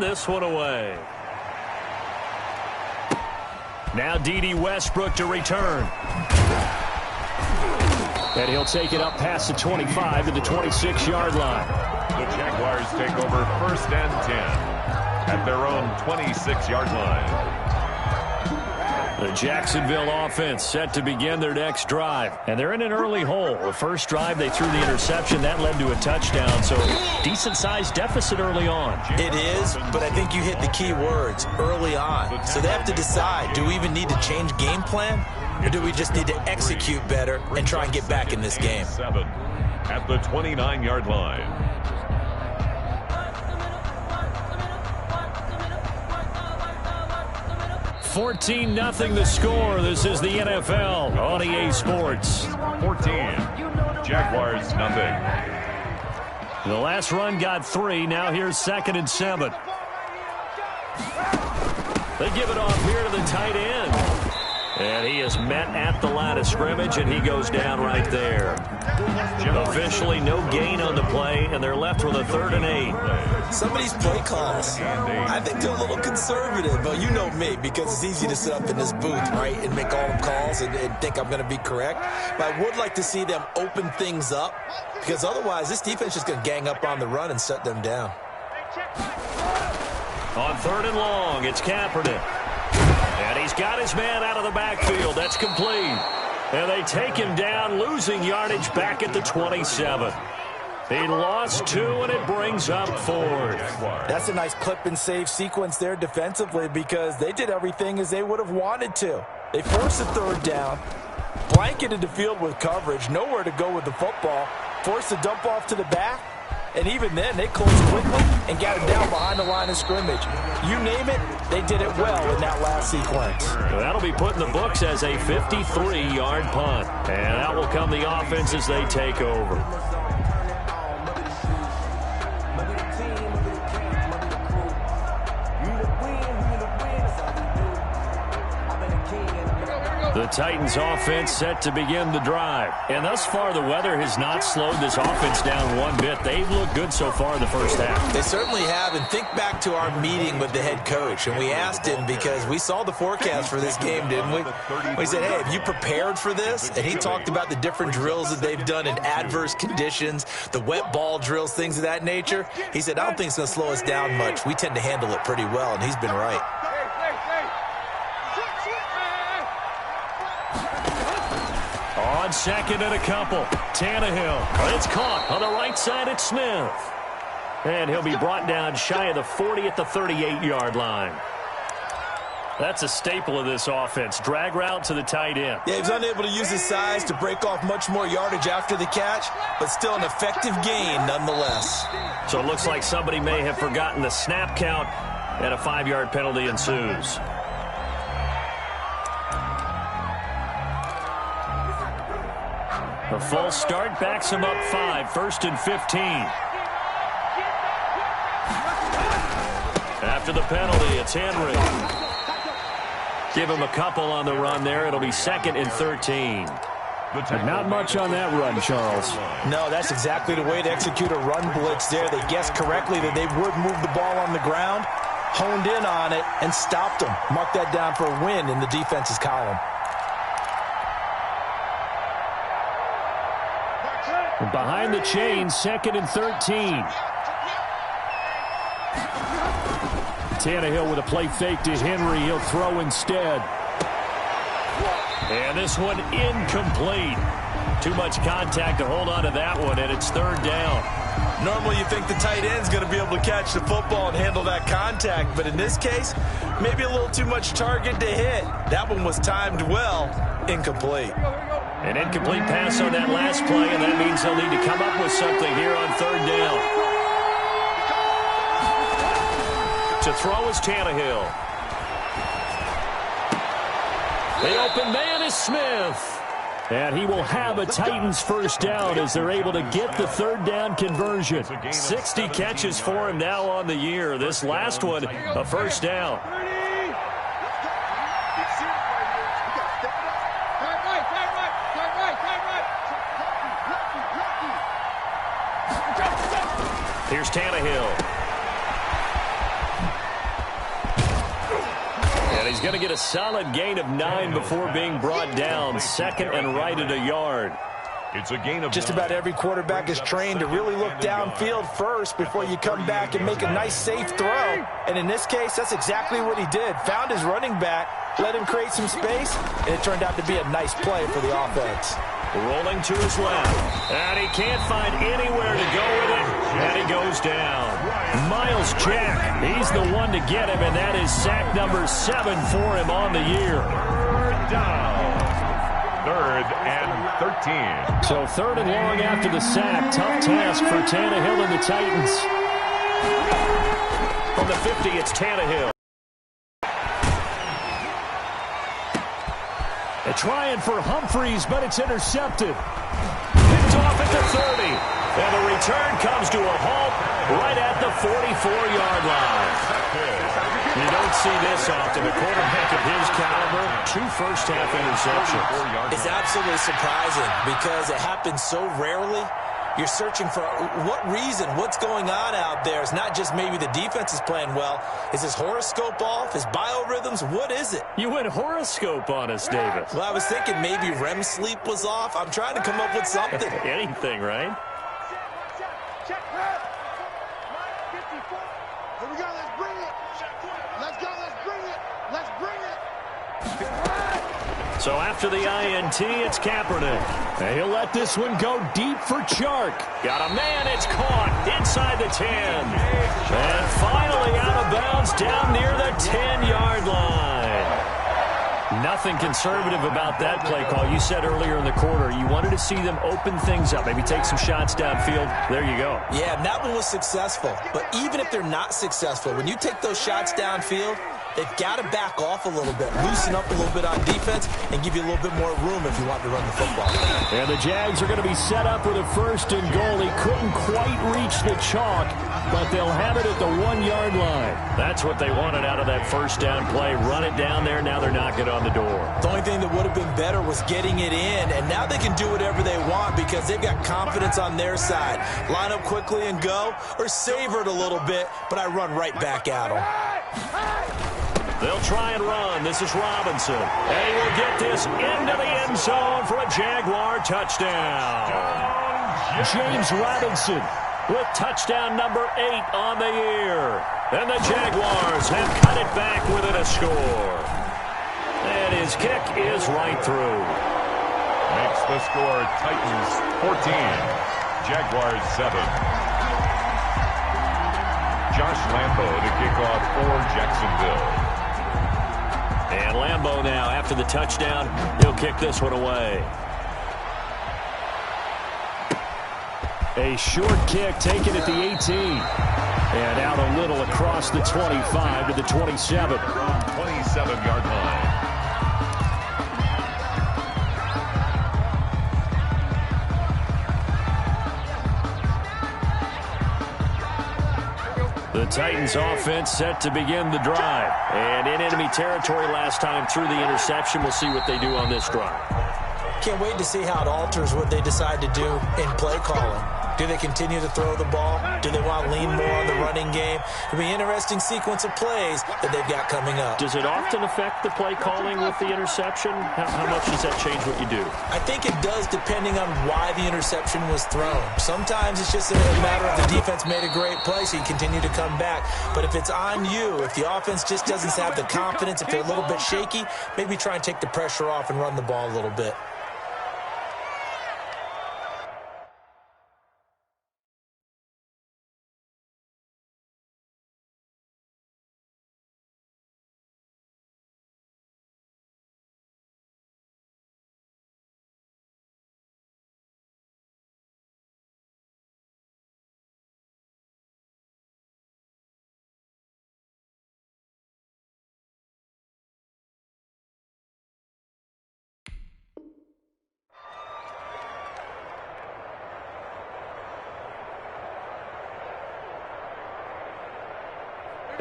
send this one away. Now D.D. Westbrook to return. And he'll take it up past the 25 to the 26-yard line. The Jaguars take over 1st and 10 at their own 26-yard line. The Jacksonville offense set to begin their next drive. And they're in an early hole. The first drive, they threw the interception. That led to a touchdown. So decent-sized deficit early on. It is, but I think you hit the key words, early on. So they have to decide, do we even need to change game plan? Or do we just need to execute better and try and get back in this game? 7 at the 29-yard line. 14-0 the score. This is the NFL on EA Sports. 14. Jaguars nothing. The last run got 3. Now here's 2nd and 7. They give it off here to the tight end. And he is met at the line of scrimmage, and he goes down right there. Officially no gain on the play, and they're left with a 3rd and 8. Some of these play calls, I think they're a little conservative, but you know me, because it's easy to sit up in this booth, right, and make all the calls and think I'm going to be correct. But I would like to see them open things up, because otherwise this defense is going to gang up on the run and shut them down. On 3rd and long, it's Kaepernick. And he's got his man out of the backfield. That's complete. And they take him down, losing yardage back at the 27. He lost 2, and it brings up 4th. That's a nice clip and save sequence there defensively, because they did everything as they would have wanted to. They forced the 3rd down, blanketed the field with coverage, nowhere to go with the football, forced the dump off to the back, and even then they closed quickly and got him down behind the line of scrimmage. You name it, they did it well in that last sequence. That'll be put in the books as a 53-yard punt. And out will come the offense as they take over. The Titans offense set to begin the drive. And thus far, the weather has not slowed this offense down one bit. They've looked good so far in the first half. They certainly have. And think back to our meeting with the head coach. And we asked him, because we saw the forecast for this game, didn't we? We said, hey, have you prepared for this? And he talked about the different drills that they've done in adverse conditions, the wet ball drills, things of that nature. He said, I don't think it's going to slow us down much. We tend to handle it pretty well, and he's been right. On 2nd and a couple, Tannehill. It's caught on the right side at Smith. And he'll be brought down shy of the 40 at the 38-yard line. That's a staple of this offense. Drag route to the tight end. Yeah, he was unable to use his size to break off much more yardage after the catch, but still an effective gain nonetheless. So it looks like somebody may have forgotten the snap count, and a 5-yard penalty ensues. The full start backs him up 5, 1st and 15. After the penalty, it's Henry. Give him a couple on the run there. It'll be 2nd and 13. But not much on that run, Charles. No, that's exactly the way to execute a run blitz there. They guessed correctly that they would move the ball on the ground, honed in on it, and stopped them. Mark that down for a win in the defense's column. Behind the chains, 2nd and 13. Tannehill with a play fake to Henry. He'll throw instead. And this one incomplete. Too much contact to hold on to that one, and it's 3rd down. Normally you think the tight end's going to be able to catch the football and handle that contact, but in this case, maybe a little too much target to hit. That one was timed well. Incomplete. An incomplete pass on that last play, and that means they'll need to come up with something here on 3rd down. To throw is Tannehill. The open man is Smith. And he will have a Titans first down as they're able to get the 3rd down conversion. 60 catches for him now on the year. This last one, a first down. Here's Tannehill. he's going to get a solid gain of 9 before being brought down. Second and right at a yard. It's a gain of Just about every quarterback is trained to really look downfield first before you come back and make a nice, safe throw. And in this case, that's exactly what he did. Found his running back, let him create some space, and it turned out to be a nice play for the offense. Rolling to his left, and he can't find anywhere to go with it, and he goes down. Miles Jack, he's the one to get him, and that is sack number 7 for him on the year. Third down. 3rd and 13. So 3rd and long after the sack. Tough task for Tannehill and the Titans. From the 50, it's Tannehill. They're trying for Humphreys, but it's intercepted. Picked off at the 30. And the return comes to a halt right at the 44-yard line. You don't see this often. A quarterback of his caliber, 2 first-half interceptions. It's absolutely surprising because it happens so rarely. You're searching for what reason, what's going on out there. It's not just maybe the defense is playing well. Is his horoscope off? His biorhythms? What is it? You went horoscope on us, David. Well, I was thinking maybe REM sleep was off. I'm trying to come up with something. Anything, right? Check. Mike 54. Here we go. Let's bring it. Let's go. Let's bring it. Let's bring it. So after the INT, it's Kaepernick. And he'll let this one go deep for Chark. Got a man. It's caught inside the 10. And finally out of bounds down near the 10-yard line. Nothing conservative about that play call. You said earlier in the quarter you wanted to see them open things up, maybe take some shots downfield. There you go. Yeah, and that one was successful. But even if they're not successful, when you take those shots downfield, they've got to back off a little bit, loosen up a little bit on defense, and give you a little bit more room if you want to run the football. And the Jags are going to be set up with a 1st and goal. He couldn't quite reach the chalk, but they'll have it at the 1-yard line. That's what they wanted out of that first down play. Run it down there. Now they're knocking on the door. The only thing that would have been better was getting it in, and now they can do whatever they want because they've got confidence on their side. Line up quickly and go, or savor it a little bit, but I run right back at them. They'll try and run. This is Robinson. And he will get this into the end zone for a Jaguar touchdown. James Robinson with touchdown number 8 on the year. And the Jaguars have cut it back within a score. And his kick is right through. Makes the score Titans 14, Jaguars 7. Josh Lambo to kick off for Jacksonville. And Lambo now, after the touchdown, he'll kick this one away. A short kick taken at the 18. And out a little across the 25 to the 27. 27-yard line. The Titans offense set to begin the drive. And in enemy territory last time through the interception. We'll see what they do on this drive. Can't wait to see how it alters what they decide to do in play calling. Do they continue to throw the ball? Do they want to lean more on the running game? It'll be an interesting sequence of plays that they've got coming up. Does it often affect the play calling with the interception? How much does that change what you do? I think it does depending on why the interception was thrown. Sometimes it's just a matter of the defense made a great play, so you continue to come back. But if it's on you, if the offense just doesn't have the confidence, if they're a little bit shaky, maybe try and take the pressure off and run the ball a little bit.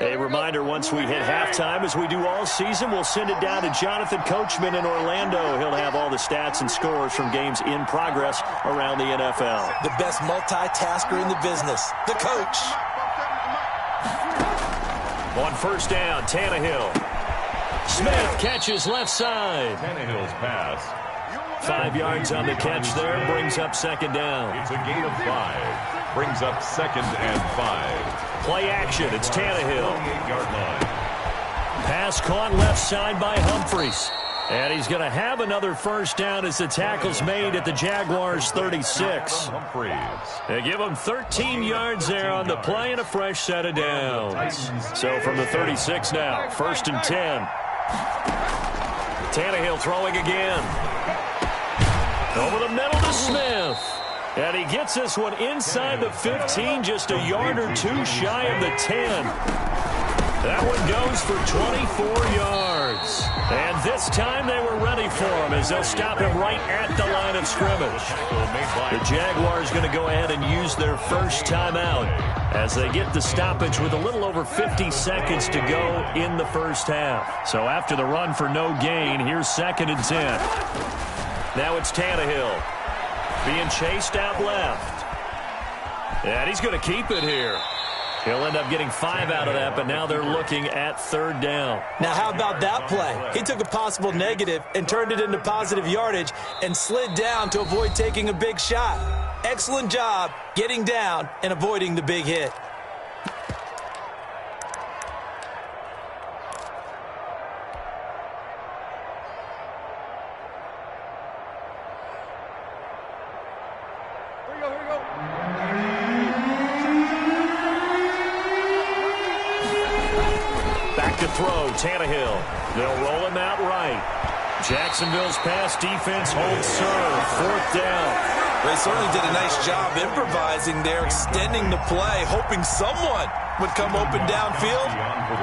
A reminder, once we hit halftime, as we do all season, we'll send it down to Jonathan Coachman in Orlando. He'll have all the stats and scores from games in progress around the NFL. The best multitasker in the business, the coach. On first down, Tannehill. Smith catches left side. Tannehill's pass. 5 yards on the catch there. Brings up second down. It's a gain of 5. Brings up 2nd and 5. Play action. It's Tannehill. 28-yard line. Pass caught left side by Humphries. And he's going to have another first down as the tackle's made at the Jaguars' 36. Humphries. They give him 13 yards there on the play and a fresh set of downs. So from the 36 now, 1st and 10. Tannehill throwing again. Over the middle to Smith. And he gets this one inside the 15, just a yard or two shy of the 10. That one goes for 24 yards. And this time they were ready for him as they'll stop him right at the line of scrimmage. The Jaguars going to go ahead and use their first timeout as they get the stoppage with a little over 50 seconds to go in the first half. So after the run for no gain, here's 2nd and 10. Now it's Tannehill being chased out left. And he's going to keep it here. He'll end up getting 5 out of that, but now they're looking at 3rd down. Now, how about that play? He took a possible negative and turned it into positive yardage and slid down to avoid taking a big shot. Excellent job getting down and avoiding the big hit. Throw, Tannehill. They'll roll him out right. Jacksonville's pass defense holds serve. 4th down. They certainly did a nice job improvising there, extending the play, hoping someone would come open downfield,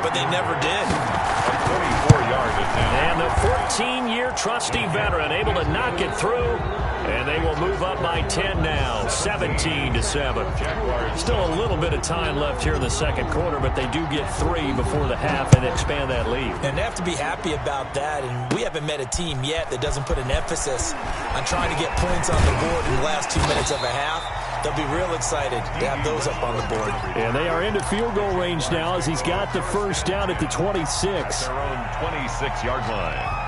but they never did. A 24-yard attempt. And the 14-year trusty veteran able to knock it through, and they will move up by 10 now, 17-7. Still a little bit of time left here in the second quarter, but they do get 3 before the half and expand that lead. And they have to be happy about that, and we haven't met a team yet that doesn't put an emphasis on trying to get points on the board in the last 2 minutes of a half. They'll be real excited to have those up on the board. And they are into field goal range now as he's got the first down at the 26. Their own 26-yard line.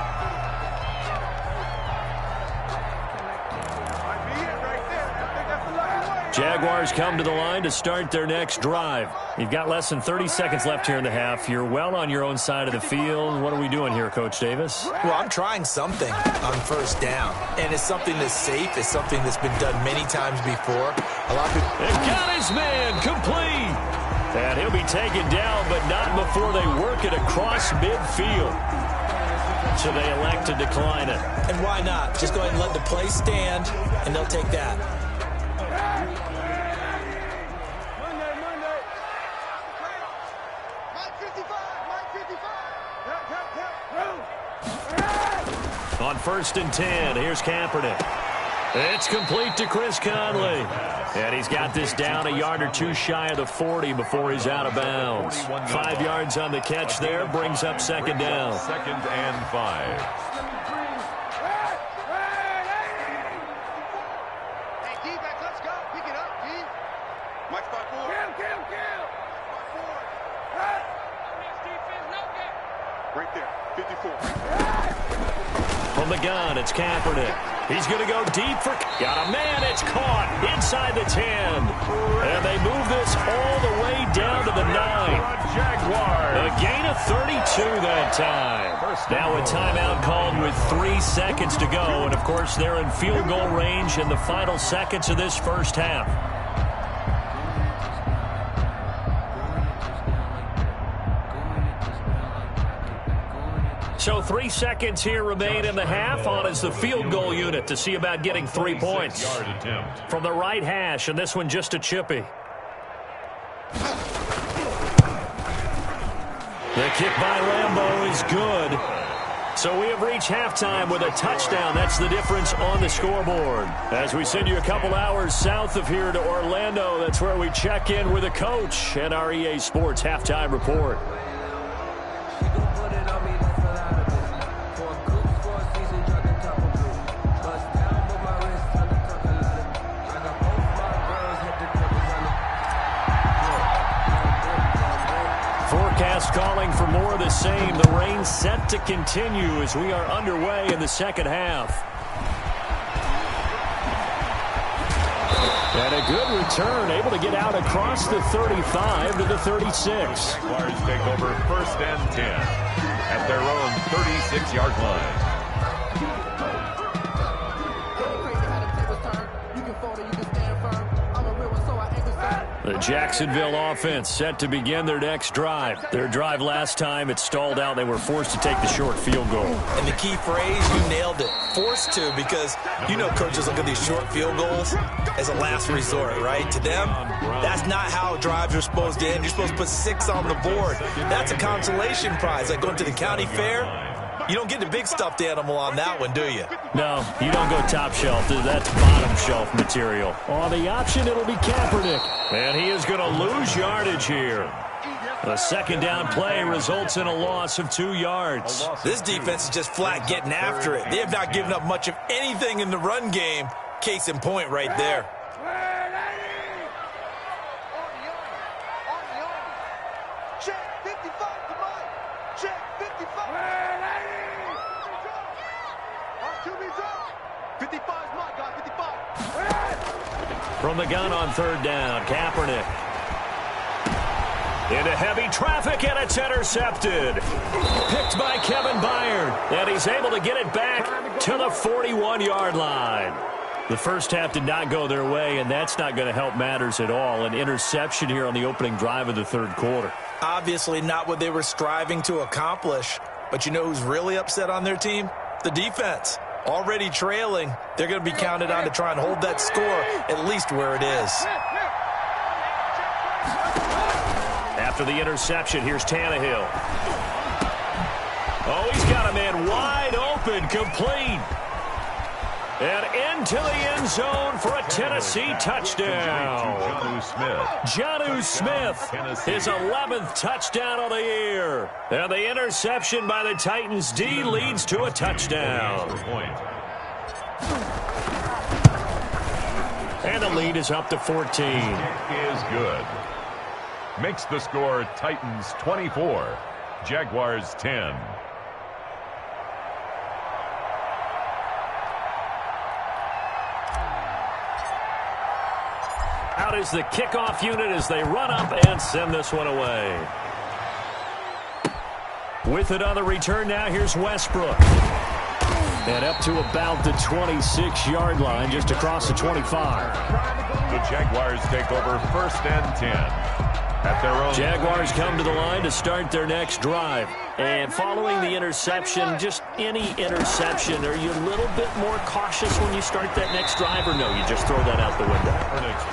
Jaguars come to the line to start their next drive. You've got less than 30 seconds left here in the half. You're well on your own side of the field. What are we doing here, Coach Davis? Well, I'm trying something on first down, and it's something that's safe. It's something that's been done many times before. A lot of people... And got his man complete. And he'll be taken down, but not before they work it across midfield. So they elect to decline it. And why not? Just go ahead and let the play stand, and they'll take that. On 1st and 10, here's Kaepernick. It's complete to Chris Conley. And he's got this down a yard or two shy of the 40 before he's out of bounds. 5 yards on the catch there, brings up 2nd down. 2nd and 5. Hey, D-back, let's go. Pick it up, D. Mike, spot 4. Kill. Spot 4. Right there, 54. From the gun, it's Kaepernick. He's going to go deep for... Got a man, it's caught inside the 10. And they move this all the way down to the 9. Jaguars. A gain of 32 that time. Now a timeout called with 3 seconds to go. And, of course, they're in field goal range in the final seconds of this first half. So 3 seconds here remain in the half. On is the field goal unit to see about getting 3 points. From the right hash, and this one just a chippy. The kick by Lambeau is good. So we have reached halftime with a touchdown. That's the difference on the scoreboard. As we send you a couple hours south of here to Orlando, that's where we check in with the coach and our EA Sports halftime report. Forecast calling for more of the same. The rain set to continue as we are underway in the second half. And a good return, able to get out across the 35 to the 36. Jaguars take over 1st and 10 at their own 36-yard line. The Jacksonville offense set to begin their next drive. Their drive last time, it stalled out. They were forced to take the short field goal. And the key phrase, you nailed it. Forced to, because you know coaches look at these short field goals as a last resort, right? To them, that's not how drives are supposed to end. You're supposed to put 6 on the board. That's a consolation prize, like going to the county fair. You don't get the big stuffed animal on that one, do you? No, you don't go top shelf. That's bottom shelf material. On the option, it'll be Kaepernick. And he is going to lose yardage here. The second down play results in a loss of 2 yards. This defense is just flat getting after it. They have not given up much of anything in the run game. Case in point right there. Check 55 to Mike. Check 55. 55's Mike, guys. 55. From the gun on 3rd down, Kaepernick. Into heavy traffic, and it's intercepted. Picked by Kevin Byard, and he's able to get it back to the 41-yard line. The first half did not go their way, and that's not going to help matters at all. An interception here on the opening drive of the 3rd quarter. Obviously not what they were striving to accomplish. But you know who's really upset on their team? The defense. Already trailing, they're going to be counted on to try and hold that score at least where it is. After the interception, here's Tannehill. Oh, he's got a man wide open, complete. And into the end zone for a Tennessee touchdown. Jonnu Smith, his 11th touchdown of the year. And the interception by the Titans D leads to a touchdown. And the lead is up to 14. Is good. Makes the score Titans 24, Jaguars 10. Out is the kickoff unit as they run up and send this one away. With it on the return now, here's Westbrook. And up to about the 26-yard line, just across the 25. The Jaguars take over 1st and 10. At their own. Jaguars come to the line to start their next drive. And following the interception, just any interception, are you a little bit more cautious when you start that next drive, or no, you just throw that out the window?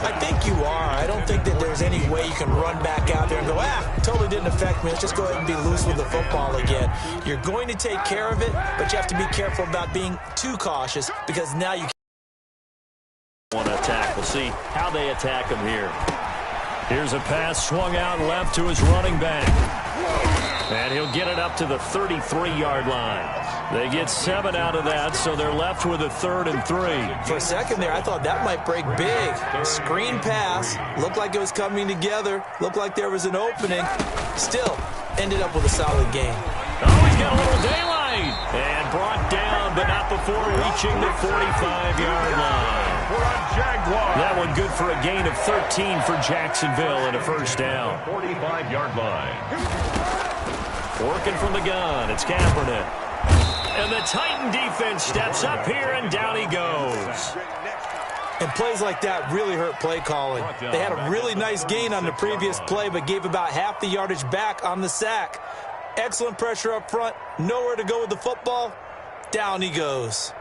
I think you are. I don't think that there's any way you can run back out there and go, totally didn't affect me. Let's just go ahead and be loose with the football again. You're going to take care of it, but you have to be careful about being too cautious, because now you want to attack. We'll see how they attack him here. Here's a pass swung out left to his running back. And he'll get it up to the 33-yard line. They get 7 out of that, so they're left with a 3rd and 3. For a second there, I thought that might break big. Screen pass. Looked like it was coming together. Looked like there was an opening. Still, ended up with a solid game. Oh, he's got a little daylight. And brought down, but not before reaching the 45-yard line. That one good for a gain of 13 for Jacksonville and a 1st down. 45-yard line. Working from the gun, it's Kaepernick. And the Titan defense steps up here, and down he goes. And plays like that really hurt play calling. They had a really nice gain on the previous play, but gave about half the yardage back on the sack. Excellent pressure up front. Nowhere to go with the football. Down he goes.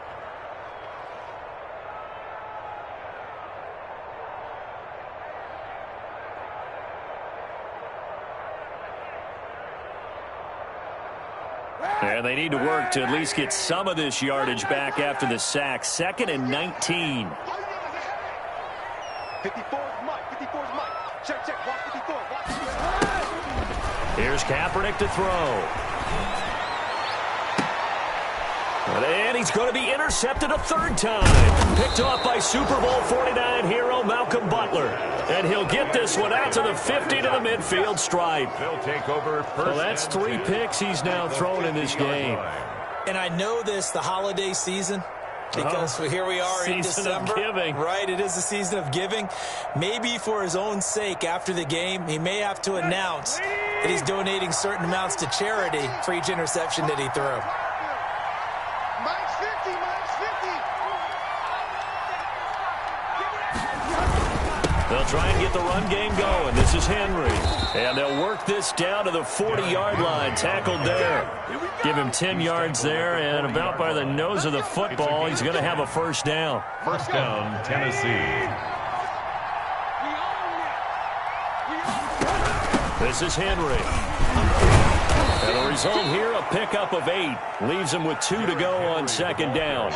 And they need to work to at least get some of this yardage back after the sack. 2nd and 19. 54's Mike. 54's Mike. Check, check. Watch 54. Watch 54. Here's Kaepernick to throw. And he's going to be intercepted a third time. Picked off by Super Bowl 49 hero Malcolm Butler. And he'll get this one out to the 50 to the midfield stripe. They'll take over first. Well, that's 3 picks he's now thrown in this game. And I know this, the holiday season, because here we are in December. Season of giving. Right, it is the season of giving. Maybe for his own sake, after the game, he may have to announce that he's donating certain amounts to charity for each interception that he threw. Mike's 50, Mike's 50. They'll try and get the run game going. This is Henry. And they'll work this down to the 40-yard line. Tackled there. Give him 10 yards there, and about by the nose of the football, he's going to have a first down. First down, Tennessee. This is Henry. And the result here, a pickup of 8. Leaves him with 2 to go on second down.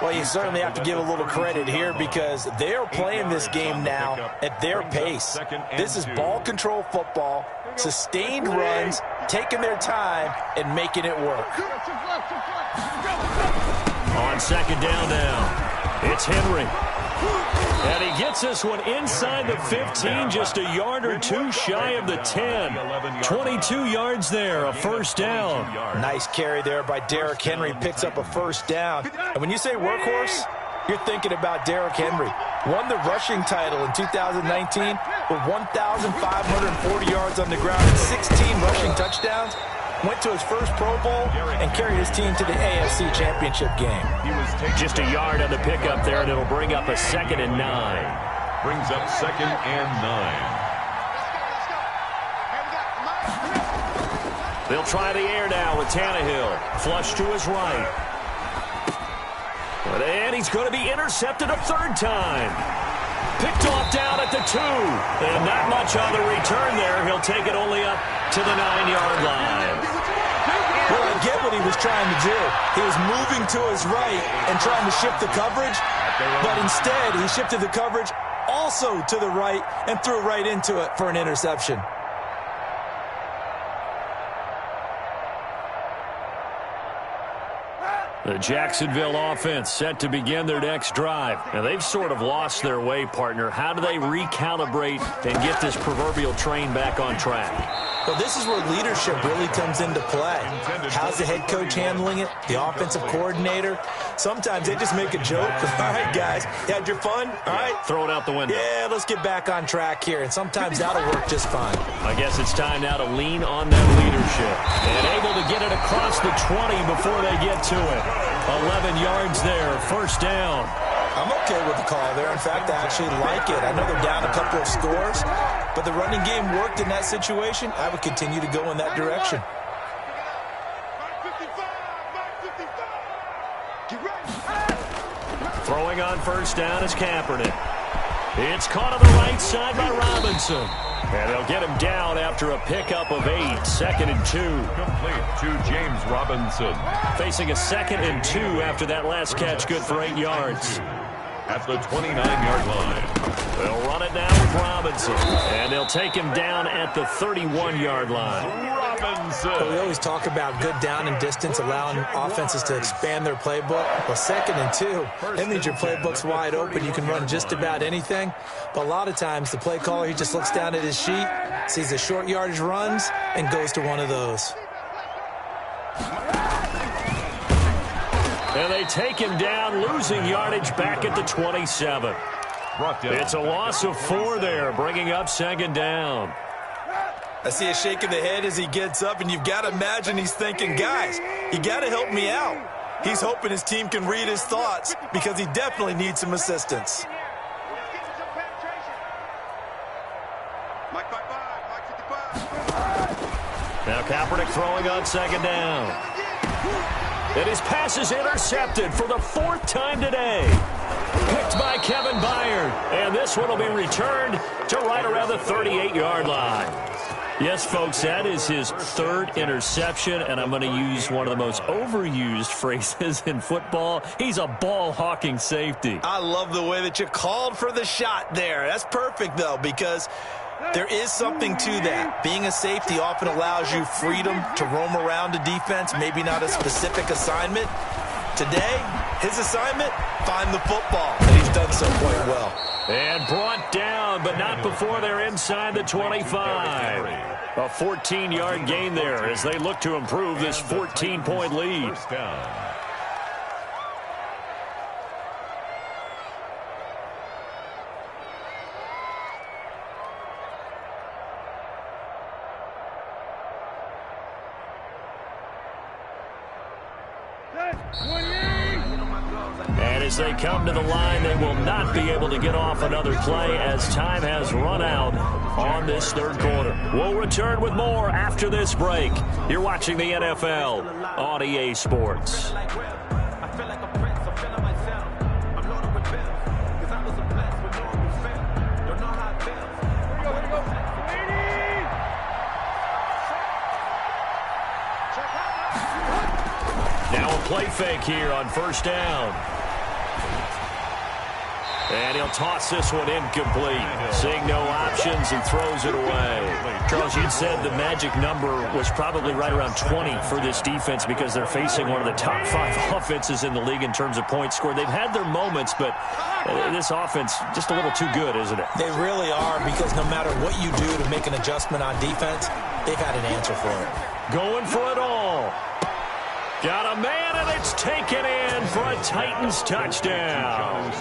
Well, you certainly have to give a little credit here because they're playing this game now at their pace. This is ball control football, sustained runs, taking their time, and making it work. On second down now, it's Henry. And he gets this one inside the 15, just a yard or 2 shy of the 10. 22 yards there, a first down. Nice carry there by Derrick Henry, picks up a first down. And when you say workhorse, you're thinking about Derrick Henry. Won the rushing title in 2019 with 1,540 yards on the ground and 16 rushing touchdowns. Went to his first Pro Bowl and carried his team to the AFC Championship game. Just a yard on the pickup there, and it'll bring up a 2nd and 9. Brings up 2nd and 9. They'll try the air now with Tannehill. Flush to his right. And he's going to be intercepted a third time. Picked off down at the 2. And not much on the return there. He'll take it only up to the 9-yard line. Well, I get what he was trying to do. He was moving to his right and trying to shift the coverage, but instead he shifted the coverage also to the right and threw right into it for an interception. The Jacksonville offense set to begin their next drive. Now, they've sort of lost their way, partner. How do they recalibrate and get this proverbial train back on track? Well, this is where leadership really comes into play. How's the head coach handling it? The offensive coordinator? Sometimes they just make a joke. All right, guys, you had your fun? All right. Throw it out the window. Yeah, let's get back on track here. And sometimes that'll work just fine. I guess it's time now to lean on that leadership. And able to get it across the 20 before they get to it. 11 yards there, first down. I'm okay with the call there. In fact, I actually like it. I know they're down a couple of scores, but the running game worked in that situation. I would continue to go in that direction. Throwing on first down is Kaepernick. It's caught on the right side by Robinson. And they'll get him down after a pickup of 8, 2nd and 2. Complete to James Robinson. Facing a 2nd and 2 after that last catch, good for 8 yards. At the 29-yard line. They'll run it now with Robinson. And they'll take him down at the 31-yard line. Robinson. Well, we always talk about good down and distance, allowing offenses to expand their playbook. Well, 2nd and 2, that means your playbook's wide open. You can run just about anything. But a lot of times, the play caller, he just looks down at his sheet, sees the short yardage runs, and goes to one of those. And they take him down, losing yardage back at the 27. It's a loss of 4 there, bringing up 2nd down. I see a shake of the head as he gets up, and you've got to imagine he's thinking, guys, you got to help me out. He's hoping his team can read his thoughts because he definitely needs some assistance. Now Kaepernick throwing on 2nd down. And his pass is intercepted for the 4th time today. Picked by Kevin Byard. And this one will be returned to right around the 38-yard line. Yes, folks, that is his 3rd interception, and I'm going to use one of the most overused phrases in football. He's a ball-hawking safety. I love the way that you called for the shot there. That's perfect, though, because There is something to that. Being a safety often allows you freedom to roam around a defense, maybe not a specific assignment. Today, his assignment, find the football, and he's done so quite well. And brought down, but not before they're inside the 25. A 14-yard gain there as they look to improve this 14-point lead. First down. And as they come to the line, they will not be able to get off another play as time has run out on this third quarter. We'll return with more after this break. You're watching the NFL on EA Sports. Now a play fake here on first down. And he'll toss this one incomplete. Seeing no options and throws it away. Charles, you said the magic number was probably right around 20 for this defense because they're facing one of the top 5 offenses in the league in terms of points scored. They've had their moments, but this offense just a little too good, isn't it? They really are, because no matter what you do to make an adjustment on defense, they've had an answer for it. Going for it all. Got a man, and it's taken in for a Titans touchdown.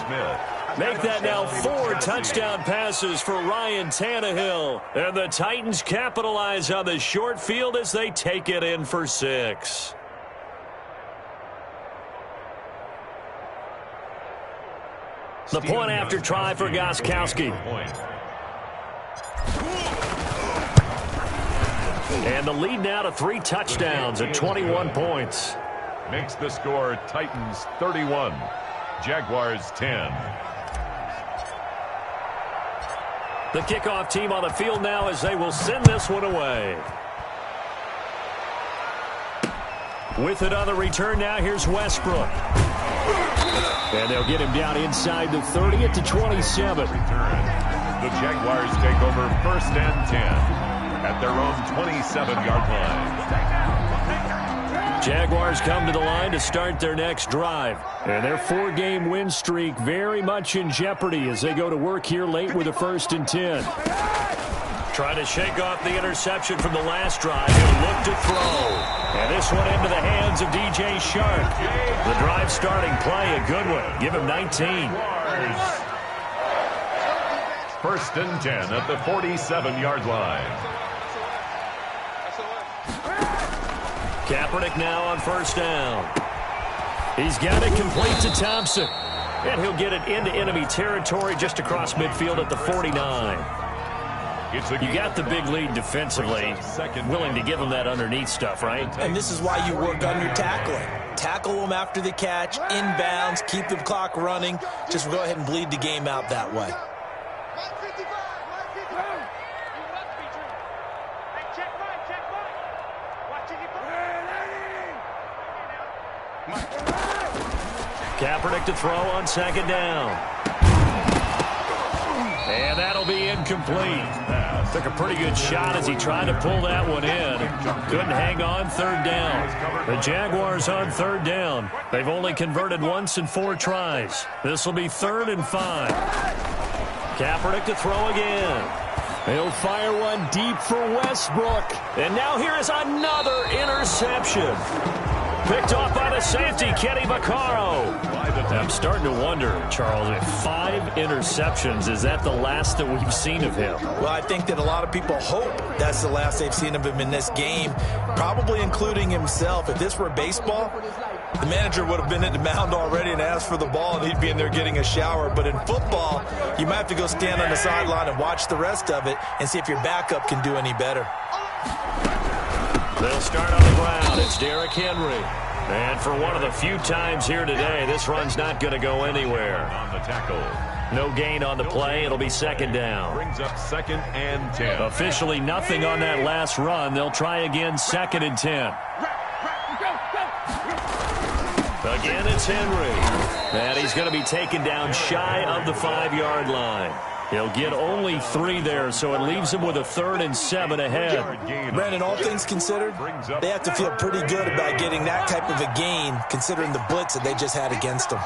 Make that now 4 touchdown passes for Ryan Tannehill. And the Titans capitalize on the short field as they take it in for 6. The point after try for Gostkowski. And the lead now to 3 touchdowns at 21 points. Makes the score Titans 31, Jaguars 10. The kickoff team on the field now as they will send this one away. With it on the return now, here's Westbrook. And they'll get him down inside the 30 at the 27. The Jaguars take over first and 10 at their own 27-yard line. Jaguars come to the line to start their next drive. And their 4-game win streak very much in jeopardy as they go to work here late with a 1st and 10. Trying to shake off the interception from the last drive. He'll look to throw. And this one into the hands of DJ Shark. The drive starting play, a good one. Give him 19. First and 10 at the 47-yard line. Kaepernick now on first down. He's got it complete to Thompson. And he'll get it into enemy territory just across midfield at the 49. You got the big lead defensively. Willing to give him that underneath stuff, right? And this is why you work on your tackling. Tackle them after the catch, inbounds, keep the clock running. Just go ahead and bleed the game out that way. Kaepernick to throw on second down. And that'll be incomplete. Took a pretty good shot as he tried to pull that one in. Couldn't hang on third down. The Jaguars on third down. They've only converted once in 4 tries. This will be 3rd and 5. Kaepernick to throw again. He'll fire one deep for Westbrook. And now here is another interception. Picked off by the safety, Kenny Vaccaro. I'm starting to wonder, Charles, if 5 interceptions, is that the last that we've seen of him? Well, I think that a lot of people hope that's the last they've seen of him in this game, probably including himself. If this were baseball, the manager would have been at the mound already and asked for the ball, and he'd be in there getting a shower. But in football, you might have to go stand on the sideline and watch the rest of it and see if your backup can do any better. They'll start on the ground. It's Derrick Henry. And for one of the few times here today, this run's not going to go anywhere. On the tackle. No gain on the play. It'll be 2nd down. Brings up 2nd and 10. Officially nothing on that last run. They'll try again, 2nd and 10. Again, it's Henry. And he's going to be taken down shy of the 5-yard line. He'll get only 3 there, so it leaves him with a 3rd and 7 ahead. Brandon, all things considered, they have to feel pretty good about getting that type of a gain, considering the blitz that they just had against them.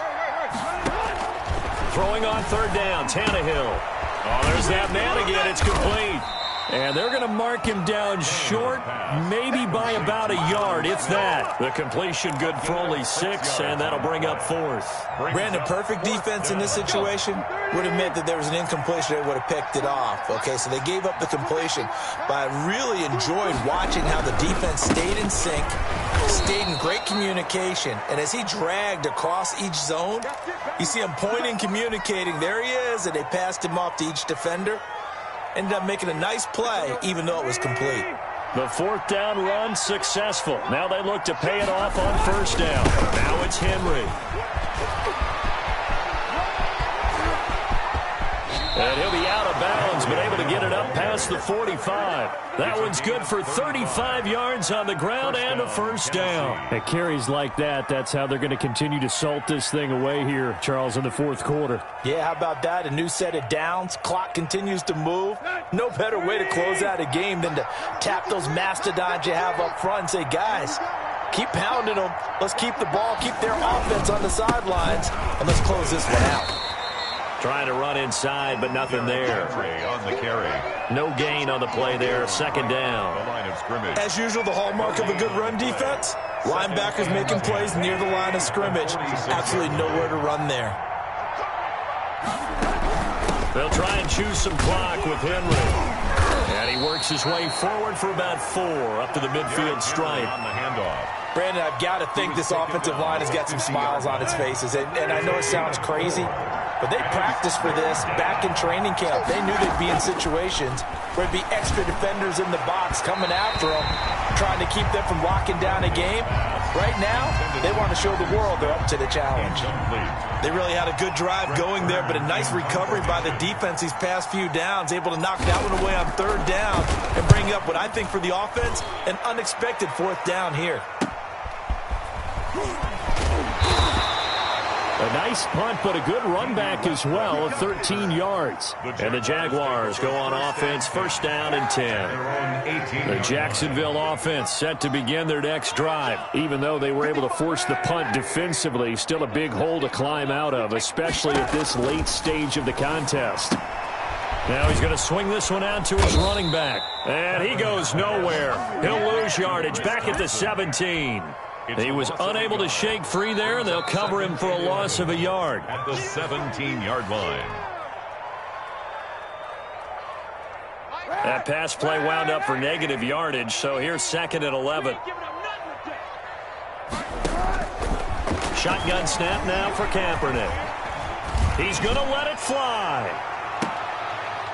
Throwing on 3rd down, Tannehill. Oh, there's that man again. It's complete. And they're going to mark him down short, maybe by about a yard, if that. The completion good for only 6, and that'll bring up 4th. Brandon, perfect defense in this situation would have meant that there was an incompletion. They would have picked it off. Okay, so they gave up the completion. But I really enjoyed watching how the defense stayed in sync, stayed in great communication. And as he dragged across each zone, you see him pointing, communicating. There he is, and they passed him off to each defender. Ended up making a nice play, even though it was complete. The 4th down run successful. Now they look to pay it off on 1st down. Now it's Henry. And he'll be out of bounds, but able to get it up past the 45. That one's good for 35 yards on the ground and a 1st down. At carries like that, that's how they're going to continue to salt this thing away here, Charles, in the 4th quarter. Yeah, how about that? A new set of downs. Clock continues to move. No better way to close out a game than to tap those mastodons you have up front and say, guys, keep pounding them. Let's keep the ball, keep their offense on the sidelines, and let's close this one out. Trying to run inside, but nothing there. On the carry. No gain on the play there. 2nd down. The line of scrimmage. As usual, the hallmark of a good run defense, linebackers making plays near the line of scrimmage. Absolutely nowhere to run there. They'll try and choose some clock with Henry. And he works his way forward for about 4 up to the midfield stripe. On the handoff. Brandon, I've got to think this offensive line has got some smiles on its faces. And I know it sounds crazy, but they practiced for this back in training camp. They knew they'd be in situations where there'd be extra defenders in the box coming after them, trying to keep them from locking down a game. Right now, they want to show the world they're up to the challenge. They really had a good drive going there, but a nice recovery by the defense these past few downs, able to knock that one away on 3rd down and bring up what I think for the offense, an unexpected 4th down here. A nice punt, but a good run back as well of 13 yards. And the Jaguars go on offense, 1st down and 10. The Jacksonville offense set to begin their next drive. Even though they were able to force the punt defensively, still a big hole to climb out of, especially at this late stage of the contest. Now he's going to swing this one out to his running back. And he goes nowhere. He'll lose yardage back at the 17. He was unable to shake free there, and they'll cover him for a loss of a yard. At the 17-yard line. That pass play wound up for negative yardage, so here's 2nd and 11. Shotgun snap now for Kaepernick. He's going to let it fly.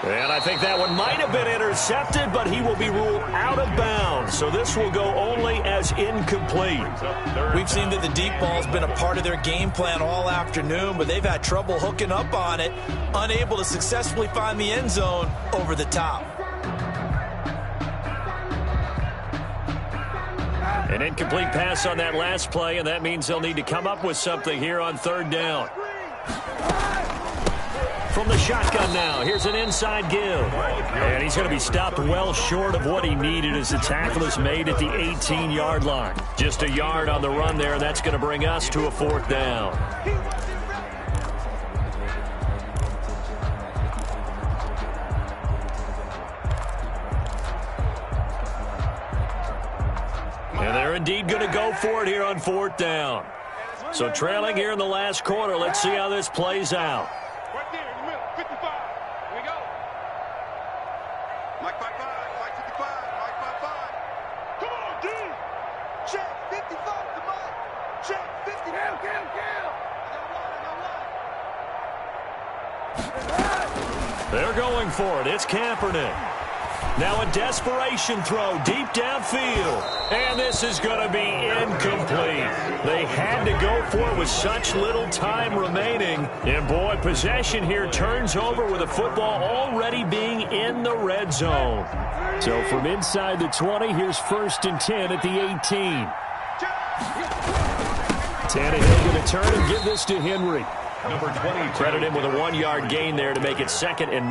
And I think that one might have been intercepted, but he will be ruled out of bounds. So this will go only as incomplete. We've seen that the deep ball's been a part of their game plan all afternoon, but they've had trouble hooking up on it, unable to successfully find the end zone over the top. An incomplete pass on that last play, and that means they'll need to come up with something here on 3rd down. From the shotgun now, here's an inside give. And he's going to be stopped well short of what he needed as the tackle is made at the 18-yard line. Just a yard on the run there, and that's going to bring us to a 4th down. And they're indeed going to go for it here on 4th down. So trailing here in the last quarter, let's see how this plays out. They're going for it. It's Kaepernick. Now a desperation throw deep downfield. And this is going to be incomplete. They had to go for it with such little time remaining. And boy, possession here turns over with the football already being in the red zone. So from inside the 20, here's 1st and 10 at the 18. Tannehill going to turn and give this to Henry. Number 22. Credit him with a 1-yard gain there to make it 2nd and 9.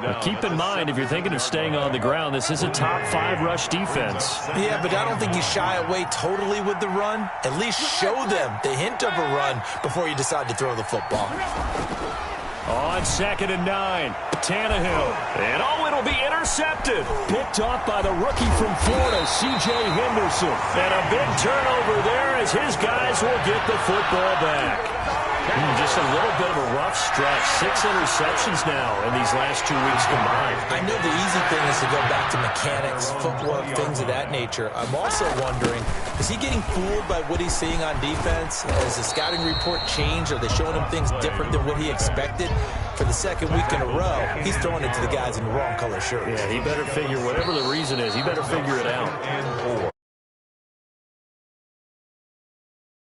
Now, keep in mind, if you're thinking of staying on the ground, this is a top 5 rush defense. Yeah, but I don't think you shy away totally with the run. At least show them the hint of a run before you decide to throw the football. On 2nd and 9, Tannehill. And it'll be intercepted. Picked off by the rookie from Florida, C.J. Henderson. And a big turnover there as his guys will get the football back. Just a little bit of a rough stretch. 6 interceptions now in these last 2 weeks combined. I know the easy thing is to go back to mechanics, footwork, things of that nature. I'm also wondering, is he getting fooled by what he's seeing on defense? Has the scouting report changed? Are they showing him things different than what he expected? For the 2nd week in a row, he's throwing it to the guys in the wrong color shirts. Yeah, he better figure, whatever the reason is, he better figure it out. And 4.